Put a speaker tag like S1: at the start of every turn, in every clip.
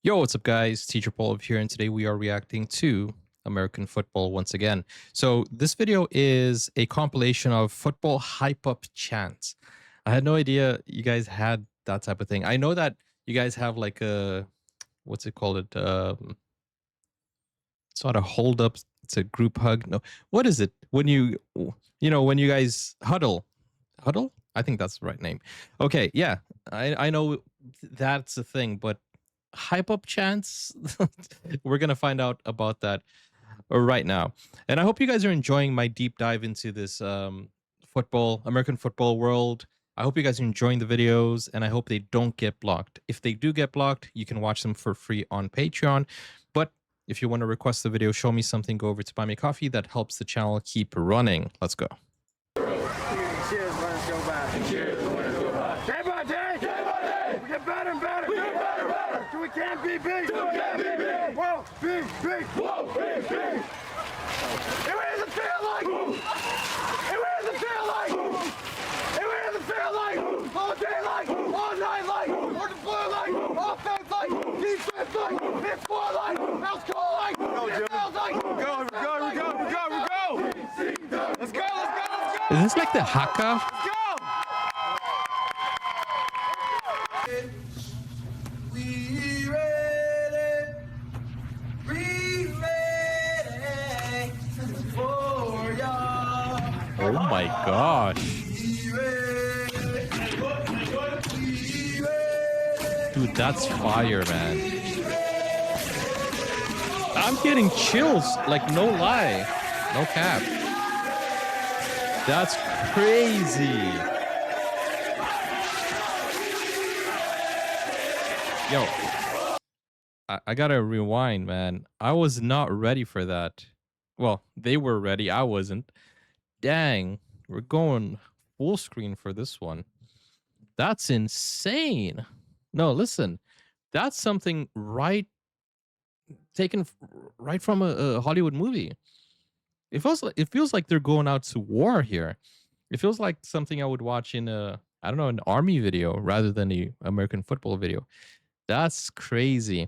S1: Yo, what's up, guys? Teacher Paul here, and today we are reacting to American football once again. So, this video is a compilation of football hype up chants. I had no idea you guys had that type of thing. I know that you guys have like a what's it called? It's not a hold up, it's a group hug. No, what is it when when you guys huddle? Huddle? I think that's the right name. Okay, yeah, I know that's a thing, but hype up chance. We're gonna find out about that right now, and I hope you guys are enjoying my deep dive into this American football world. I hope you guys are enjoying the videos, and I hope they don't get blocked. If they do get blocked, you can watch them for free on Patreon. But if you want to request the video, show me something, go over to Buy Me Coffee. That helps the channel keep running. Let's go.
S2: Cheers, winners go by. Cheers, winners go by. Day by day. Day by day. We get better and better. We get better and better. Till we can't be beat. Till we can't be beat. Whoa, beat. Whoa, beat. And what does it feel like? And what does it feel like? And what does it feel like? All day like, all night like, or the blue like, offense like, defense like, it's score like, now score like, it feels like. Go. Let's go.
S1: Is this like the haka?
S2: We ready for y'all.
S1: Oh my gosh. Dude, that's fire, man. I'm getting chills, like no lie. No cap. That's crazy. Yo, I gotta rewind, man. I was not ready for that. Well, they were ready. I wasn't. Dang, we're going full screen for this one. That's insane. No, listen, that's something taken right from a Hollywood movie. It feels like they're going out to war here. It feels like something I would watch in I don't know, an army video rather than the American football video. That's crazy.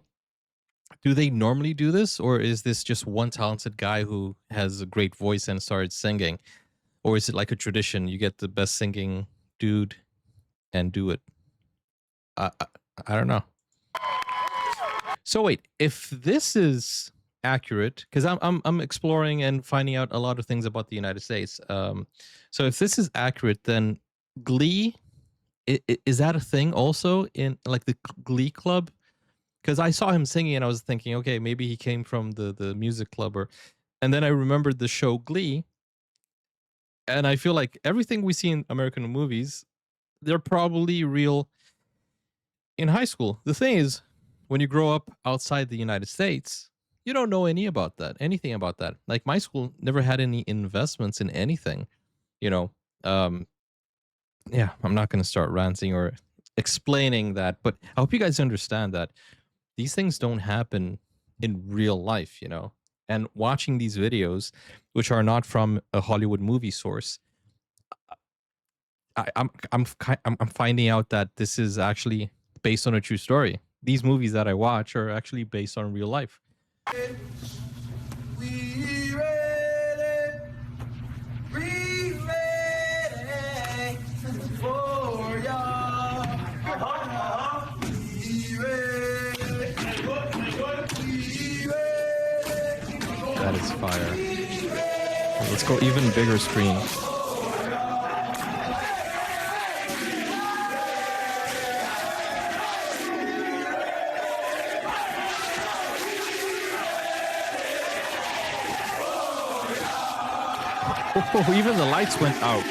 S1: Do they normally do this, or is this just one talented guy who has a great voice and started singing? Or is it like a tradition? You get the best singing dude and do it. I don't know. So wait, if this is accurate, because I'm exploring and finding out a lot of things about the United States. So if this is accurate, then Glee is that a thing also in like the Glee club? Because I saw him singing and I was thinking, okay, maybe he came from the music club, and then I remembered the show Glee, and I feel like everything we see in American movies, they're probably real in high school. The thing is, when you grow up outside the United States, you don't know anything about that. Like my school never had any investments in anything, you know. Yeah, I'm not going to start ranting or explaining that, but I hope you guys understand that these things don't happen in real life, you know. And watching these videos, which are not from a Hollywood movie source, I'm finding out that this is actually based on a true story. These movies that I watch are actually based on real life.
S2: We ready for y'all. We ready.
S1: That is fire. Let's go even bigger screen. Oh, even the lights went out.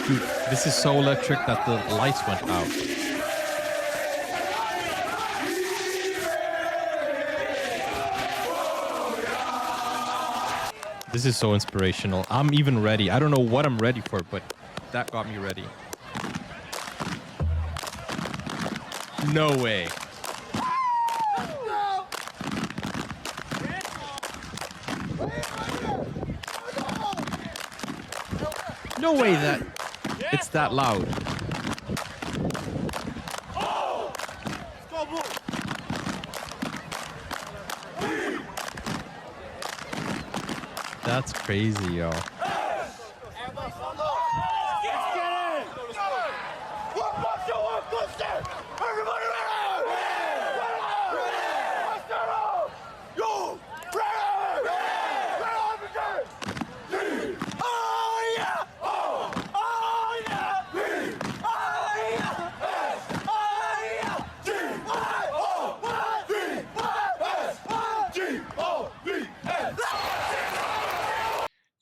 S1: Dude, this is so electric that the lights went out. This is so inspirational. I'm even ready. I don't know what I'm ready for, but that got me ready. No way. No way that it's that loud. That's crazy, yo.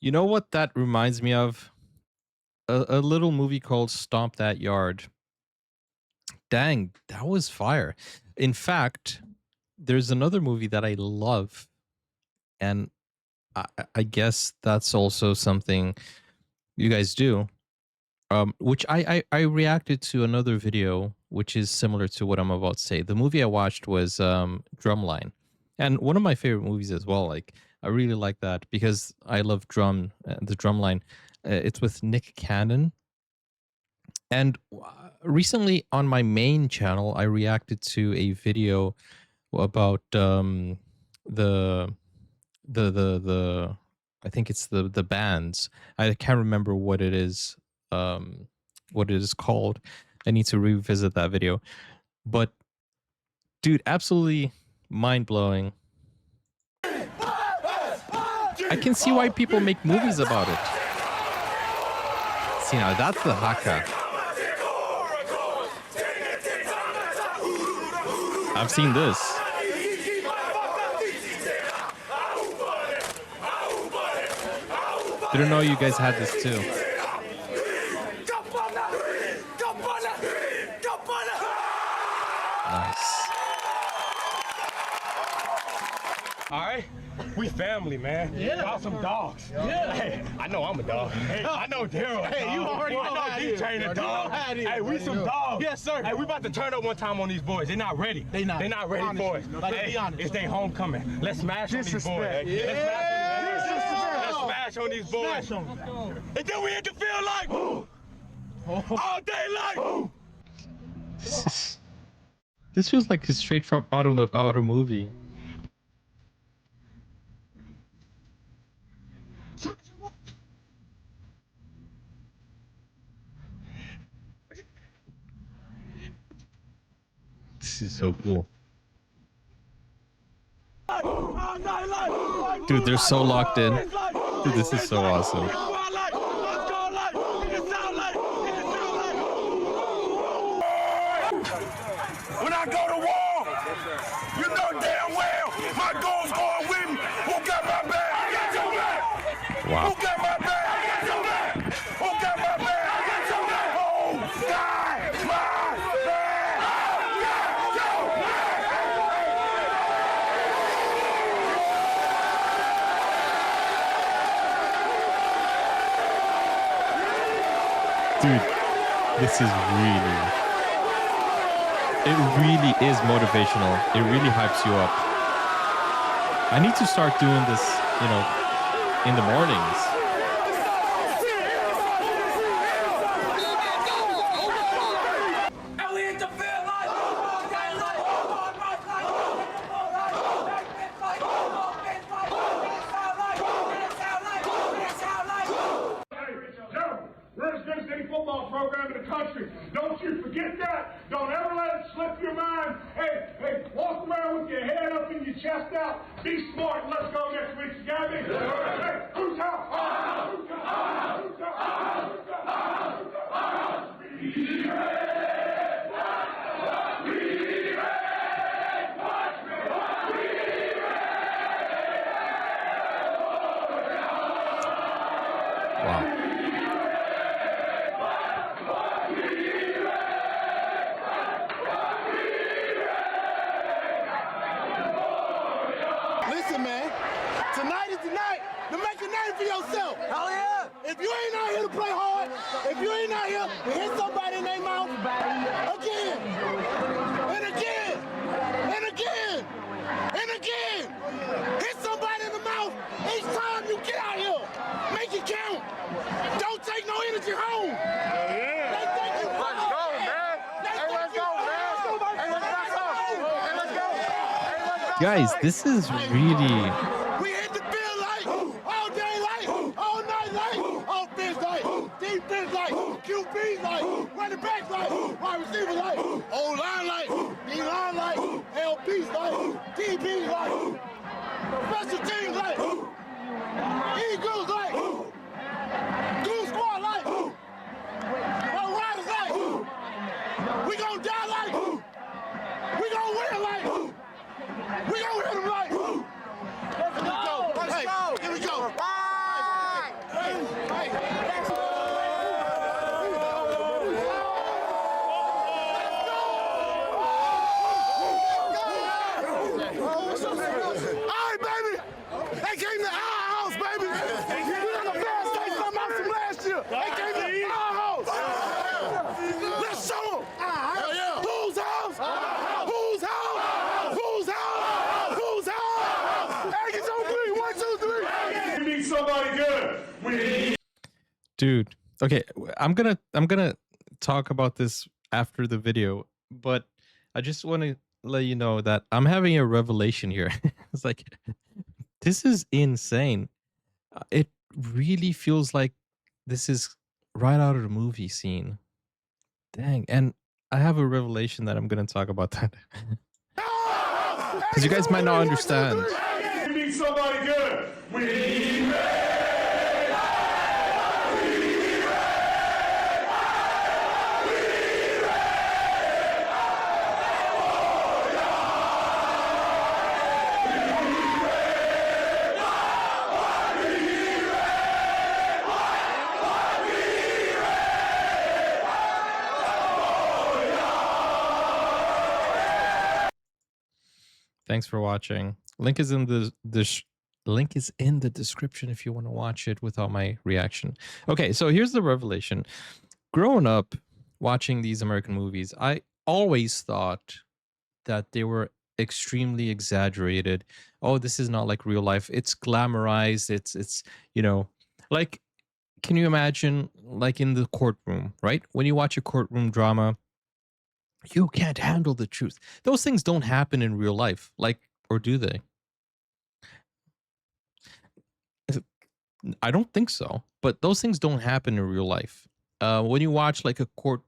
S1: You know what that reminds me of? A little movie called Stomp That Yard. Dang, that was fire. In fact, there's another movie that I love, and I guess that's also something you guys do. Which I reacted to another video which is similar to what I'm about to say. The movie I watched was Drumline, and one of my favorite movies as well. Like I really like that because I love the Drumline. It's with Nick Cannon, and recently on my main channel, I reacted to a video about the the I think it's the bands. I can't remember what it is called. I need to revisit that video. But dude, absolutely mind blowing. I can see why people make movies about it. See now, that's the haka. I've seen this. Didn't know you guys had this too. Nice.
S3: All right, we family, man. Yeah. Y'all some dogs. Yeah. Hey, I know I'm a dog. Hey, I know Daryl. Hey, you already know. I know D-Train a dog. Hey, we some dogs. Yes, sir. Hey, we about to turn up one time on these boys. They're not ready. They're not ready for it. Hey, it's their homecoming. Let's smash on these boys. Yeah. Let's smash on these boys. And then we hit the field like all day like.
S1: This feels like it's straight from out of a movie. This is so cool. Dude, they're so locked in. Dude, this is so awesome.
S2: When I go to war, you know damn well my goal's going with me. Who got my back? I got your back.
S1: Wow.
S2: Who got my back? I got your back. Who got my back? I got your back. Oh, God, my back. I got your
S1: Dude, this is it really is motivational. It really hypes you up. I need to start doing this, in the mornings.
S2: Football program in the country. Don't you forget that. Don't ever let it slip your mind. Hey, walk around with your head up and your chest out. Be smart. Let's go next week. You got me? Hey, who's out? Who's out? Who's out? Who's out? Who's out?
S1: Wow.
S4: Listen, man, tonight is the night to make a name for yourself. Hell yeah. If you ain't out here to play hard, if you ain't out here to hit somebody in their mouth again, and again, and again, and again, hit somebody in the mouth each time you get out here. Make it count. Don't take no energy get you home. They think you
S2: Let's go, man. Hey, let's go, man. Hey, let's back up. Hey, let's go. Hey, let's go.
S1: Guys, this is really
S4: We hit the field like all day like, all night like, offense like, defense like, QB like, running back like, wide receiver like, O-line like, D-line like, LBs like, DBs like, special teams like, Eagles like, Goose Squad like, Roll Riders like, we gon' die like, we gon' win like, we gon' hit them like. Let's go. Let's go. Here we go. All right, baby. They came to our house, baby. We got the best state from out from last year. They came to our house. Let's show them. Whose house? Whose house? Whose house? Whose house? Hey, get your three. 1, 2, 3.
S3: We need somebody good. We need
S1: dude. Okay, I'm gonna talk about this after the video, but I just want to let you know that I'm having a revelation here. It's like this is insane. It really feels like this is right out of the movie scene. Dang, and I have a revelation that I'm gonna talk about that because you guys might not understand.
S3: We need somebody good. We need
S1: Thanks for watching. Link is in the link is in the description if you want to watch it without my reaction. Okay, so here's the revelation. Growing up watching these American movies, I always thought that they were extremely exaggerated. Oh, this is not like real life. It's glamorized. It's you know, like can you imagine like in the courtroom, right? When you watch a courtroom drama, you can't handle the truth. Those things don't happen in real life, like, or do they? I don't think so. But those things don't happen in real life. When you watch like a court,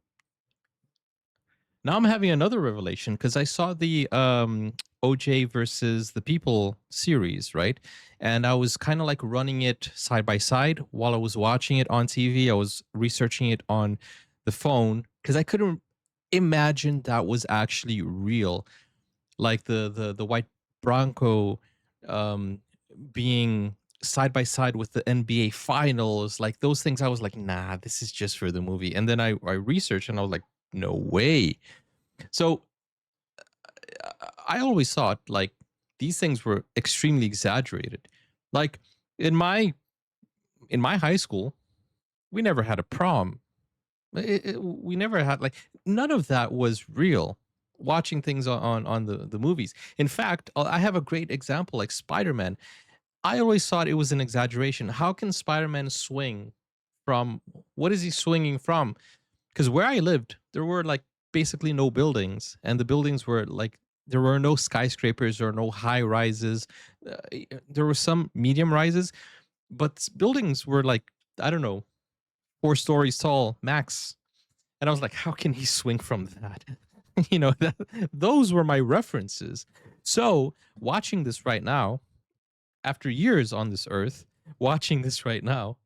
S1: now I'm having another revelation because I saw the OJ versus the People series, right? And I was kind of like running it side by side while I was watching it on TV. I was researching it on the phone because I couldn't imagine that was actually real, like the white Bronco being side by side with the NBA finals, like those things. I was like, nah, this is just for the movie. And then I researched and I was like, no way. So I always thought like these things were extremely exaggerated. Like in my high school, we never had a prom. We never had like none of that was real. Watching things on the movies. In fact, I have a great example like Spider-Man. I always thought it was an exaggeration. How can Spider-Man swing from what is he swinging from? Because where I lived, there were like basically no buildings, and the buildings were like there were no skyscrapers or no high rises. There were some medium rises, but buildings were like I don't know 4 stories tall max. And I was like, how can he swing from that? You know, those were my references. So watching this right now, after years on this earth, watching this right now,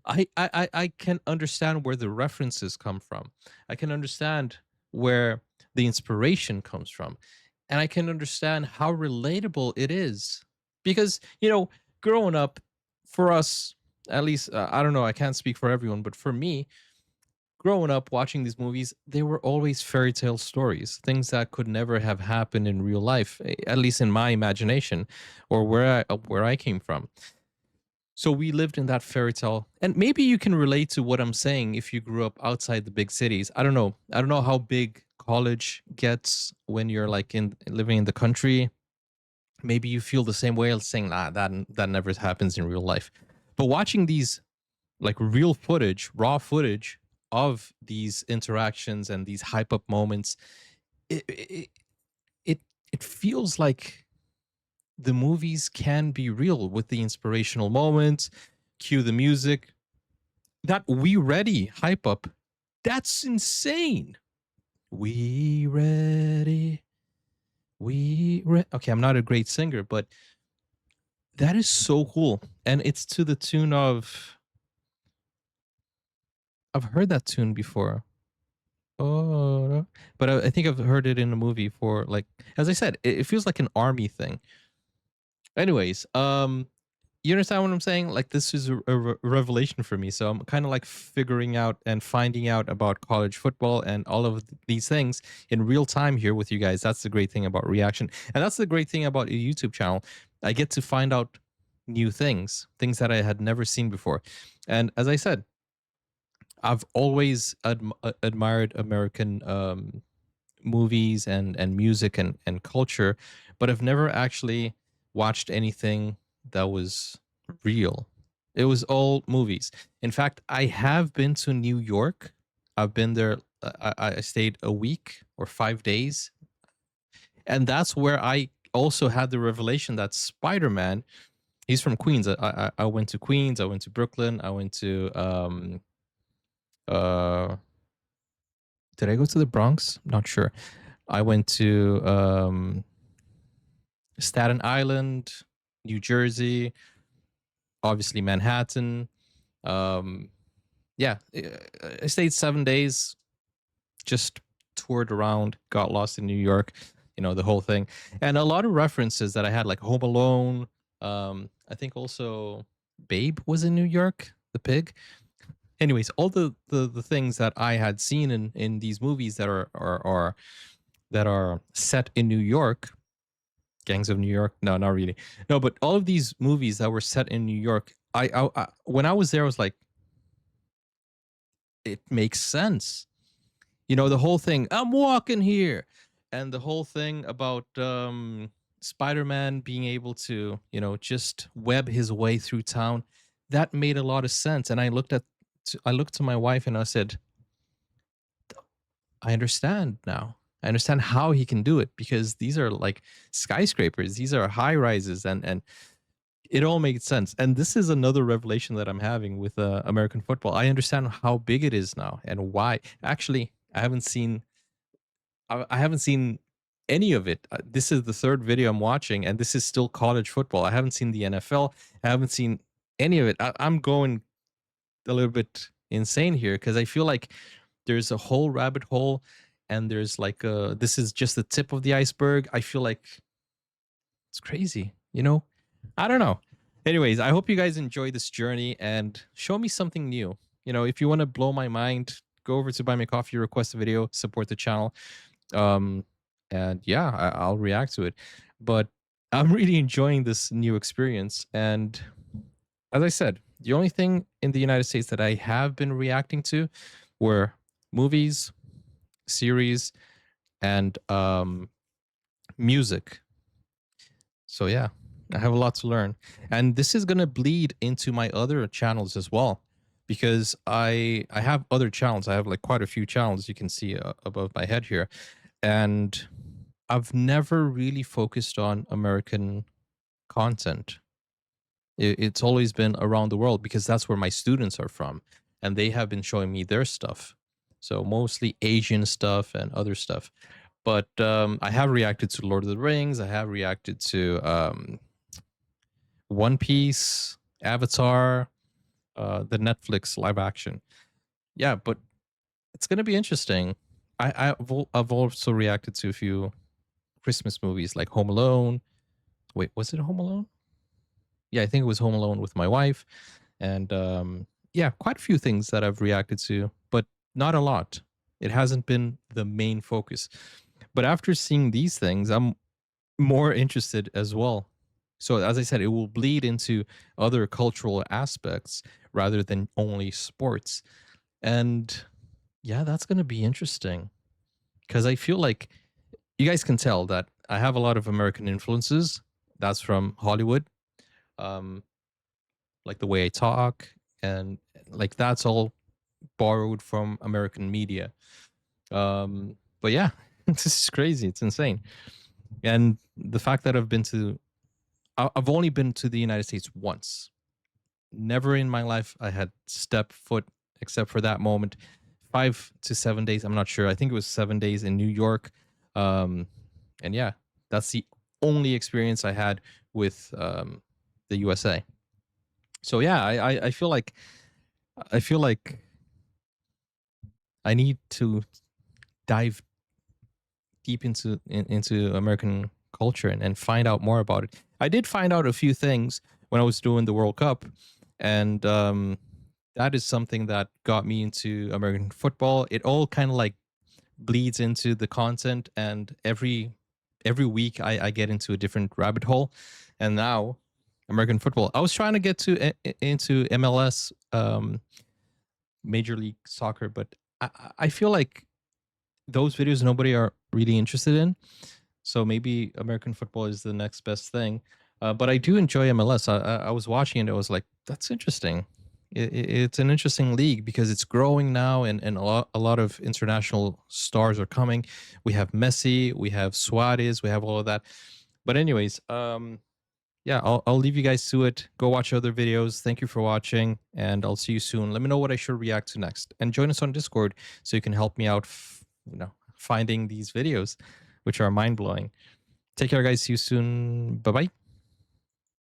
S1: I can understand where the references come from. I can understand where the inspiration comes from. And I can understand how relatable it is. Because, you know, growing up, for us, at least, I don't know, I can't speak for everyone, but for me, growing up watching these movies, they were always fairy tale stories, things that could never have happened in real life, at least in my imagination or where I came from. So we lived in that fairy tale. And maybe you can relate to what I'm saying if you grew up outside the big cities. I don't know. I don't know how big college gets when you're like in living in the country. Maybe you feel the same way, saying, that never happens in real life. But watching these like real footage, raw footage of these interactions and these hype up moments, it it it, it feels like the movies can be real with the inspirational moments, cue the music, that "We Ready" hype up. That's insane. We ready. Okay, I'm not a great singer, but that is so cool. And it's to the tune of, I've heard that tune before. Oh, no. But I think I've heard it in a movie for, like, as I said, it feels like an army thing. Anyways, you understand what I'm saying? Like, this is a revelation for me. So I'm kind of like figuring out and finding out about college football and all of these things in real time here with you guys. That's the great thing about reaction, and that's the great thing about a YouTube channel. I get to find out new things, things that I had never seen before. And as I said, I've always admired American movies and music and culture, but I've never actually watched anything that was real. It was all movies. In fact, I have been to New York. I've been there. I stayed a week or 5 days, and that's where I also had the revelation that Spider-Man. He's from Queens. I went to Queens. I went to Brooklyn. I went to uh did I go to the Bronx? Not sure. I went to Staten Island, New Jersey, obviously Manhattan. Um, yeah, I stayed 7 days, just toured around, got lost in New York, the whole thing, and a lot of references that I had, like Home Alone. I think also Babe was in New York, the pig. Anyways, all the things that I had seen in these movies that are set in New York, Gangs of New York. No, not really. No, but all of these movies that were set in New York, I when I was there, I was like, it makes sense. The whole thing. I'm walking here, and the whole thing about Spider-Man being able to, just web his way through town. That made a lot of sense. And I looked to my wife and I said, I understand now. I understand how he can do it, because these are like skyscrapers. These are high rises, and it all made sense. And this is another revelation that I'm having with American football. I understand how big it is now and why. Actually, I haven't seen any of it. This is the third video I'm watching, and this is still college football. I haven't seen the NFL. I haven't seen any of it. I'm going a little bit insane here because I feel like there's a whole rabbit hole, and there's like this is just the tip of the iceberg. I feel like it's crazy. I don't know. Anyways, I hope you guys enjoy this journey and show me something new. If you want to blow my mind, go over to Buy Me a Coffee, request a video, support the channel. um and yeah, I'll react to it. But I'm really enjoying this new experience, and as I said, the only thing in the United States that I have been reacting to were movies, series, and music. So yeah, I have a lot to learn. And this is going to bleed into my other channels as well, because I have other channels. I have like quite a few channels you can see above my head here. And I've never really focused on American content. It's always been around the world, because that's where my students are from, and they have been showing me their stuff. So mostly Asian stuff and other stuff. But I have reacted to Lord of the Rings. I have reacted to One Piece, Avatar, the Netflix live action. Yeah, but it's gonna be interesting. I've also reacted to a few Christmas movies like Home Alone. Wait, was it Home Alone? Yeah, I think it was Home Alone with my wife, and yeah, quite a few things that I've reacted to, but not a lot. It hasn't been the main focus. But after seeing these things, I'm more interested as well. So as I said, it will bleed into other cultural aspects rather than only sports. And yeah, that's going to be interesting, because I feel like you guys can tell that I have a lot of American influences. That's from Hollywood. Um, like the way I talk and like that's all borrowed from American media. But yeah, this is crazy. It's insane. And the fact that I've only been to the United States once. Never in my life I had stepped foot except for that moment. 5 to 7 days. I'm not sure. I think it was 7 days in New York. Um, and yeah, that's the only experience I had with the USA. So yeah, I feel like I feel like I need to dive deep into American culture and find out more about it. I did find out a few things when I was doing the World Cup, and that is something that got me into American football. It all kind of like bleeds into the content, and every week I get into a different rabbit hole, and now American football. I was trying to get into MLS, Major League Soccer, but I feel like those videos nobody are really interested in. So maybe American football is the next best thing. But I do enjoy MLS. I was watching it. I was like, that's interesting. It's an interesting league because it's growing now, and a lot of international stars are coming. We have Messi, we have Suarez, we have all of that. But anyways, yeah, I'll leave you guys to it. Go watch other videos. Thank you for watching, and I'll see you soon. Let me know what I should react to next, and join us on Discord so you can help me out. Finding these videos, which are mind blowing. Take care, guys. See you soon. Bye bye.